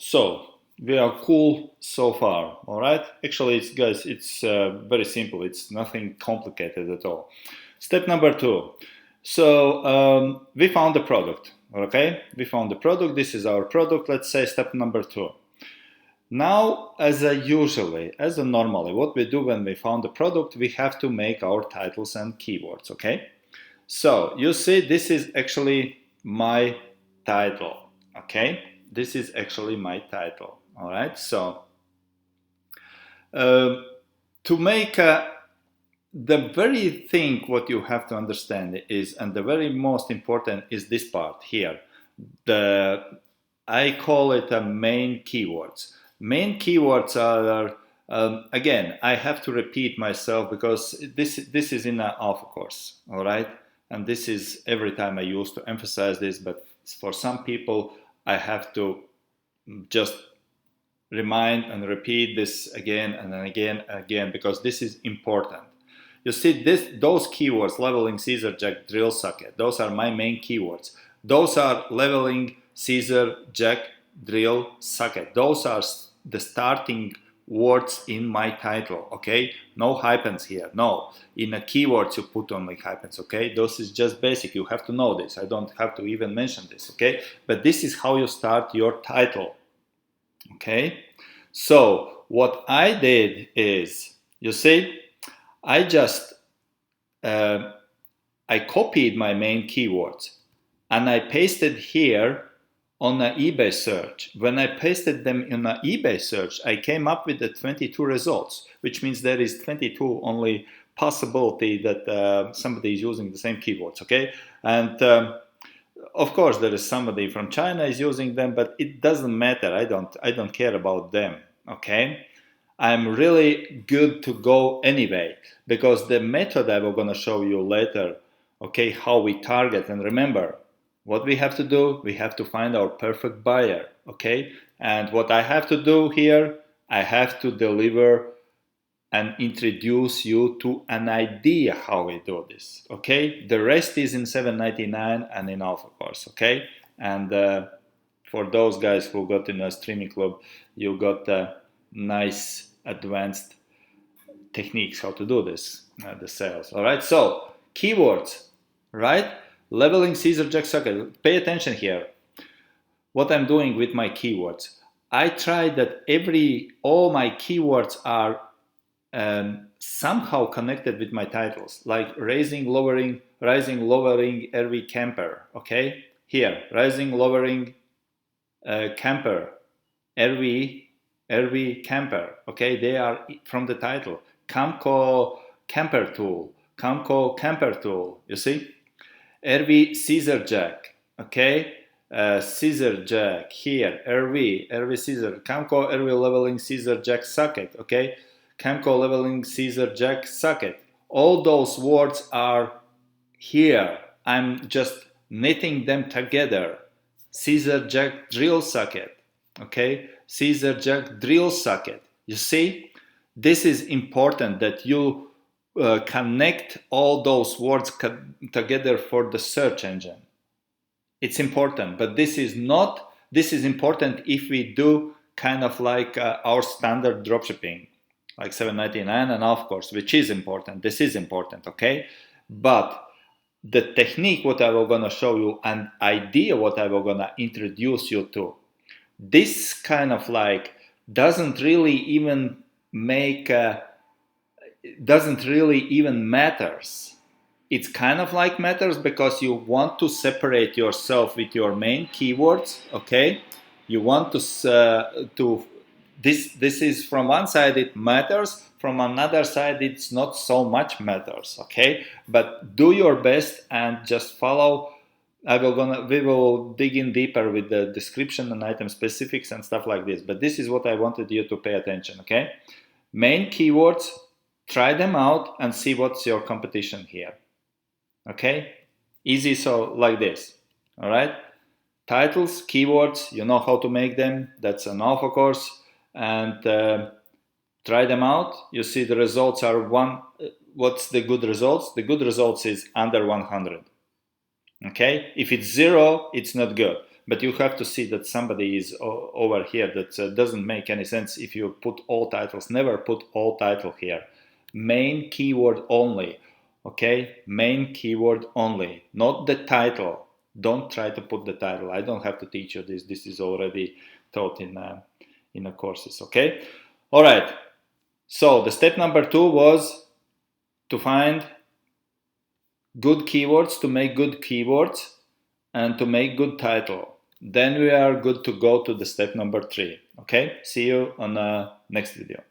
So we are cool so far, all right? Actually, guys, it's very simple. It's nothing complicated at all. Step number 2. So we found the product, okay? We found the product. This is our product. Let's say step number 2. Now, as normally, what we do when we found the product, we have to make our titles and keywords, okay? So you see, this is actually my title, okay? This is actually my title, all right? So to make the very thing what you have to understand is, and the very most important is this part here. I call it a main keywords. Main keywords are, again, I have to repeat myself because this is in an alpha course, all right? And this is every time I used to emphasize this, but for some people, I have to just remind and repeat this again and again and again, because this is important. You see, those keywords, leveling, Caesar, Jack, drill, socket, those are my main keywords. Those are leveling, Caesar, Jack, drill, socket. Those are the starting words in my title, okay? No hyphens here, no. In a keywords you put only hyphens, okay? This is just basic, you have to know this. I don't have to even mention this, okay? But this is how you start your title, okay? So what I did is, you see, I just, I copied my main keywords and I pasted here on an eBay search. When I pasted them in an eBay search, I came up with the 22 results, which means there is 22 only possibility that somebody is using the same keywords, okay? And of course, there is somebody from China is using them, but it doesn't matter. I don't care about them, okay? I'm really good to go anyway, because the method I will gonna show you later, okay, how we target. And remember, what we have to do, we have to find our perfect buyer, okay? And what I have to do here, I have to deliver and introduce you to an idea how we do this, okay? The rest is in 799 and in Alpha Course, okay? And for those guys who got in a streaming club, you got nice advanced techniques how to do this, the sales, all right? So, keywords, right? Leveling, Caesar, Jack, socket. Pay attention here. What I'm doing with my keywords. I try that all my keywords are somehow connected with my titles, like rising, lowering, RV camper, okay? Here, rising, lowering camper, RV camper, okay? They are from the title. Camco camper tool, you see? RV Caesar Jack, okay? Caesar Jack here, RV Caesar, Camco RV leveling Caesar Jack socket, okay? Camco leveling Caesar Jack socket. All those words are here. I'm just knitting them together. Caesar Jack drill socket, okay? Caesar Jack drill socket. You see, this is important that you connect all those words together for the search engine. It's important, but this is important if we do kind of like our standard dropshipping, like 799 and of course, which is important. This is important, okay? But the technique what I will gonna show you, and idea what I will gonna introduce you to, this kind of like doesn't really even matters. It's kind of like matters because you want to separate yourself with your main keywords, okay? You want to this is from one side it matters, from another side it's not so much matters, okay? But do your best and just follow. We will dig in deeper with the description and item specifics and stuff like this. But this is what I wanted you to pay attention, okay? Main keywords, try them out and see what's your competition here, okay? Easy, so like this, all right? Titles, keywords, you know how to make them. That's an alpha course, and try them out. You see the results are what's the good results? The good results is under 100. Okay, if it's 0, it's not good. but you have to see that somebody is over here. That doesn't make any sense if you put all titles. Never put all title here. Main keyword only. Okay, main keyword only, not the title. Don't try to put the title. I don't have to teach you this. This is already taught in the courses. Okay, all right. So the step number 2 was to find good keywords, to make good keywords, and to make good title. Then we are good to go to the step number 3. Okay, see you on the next video.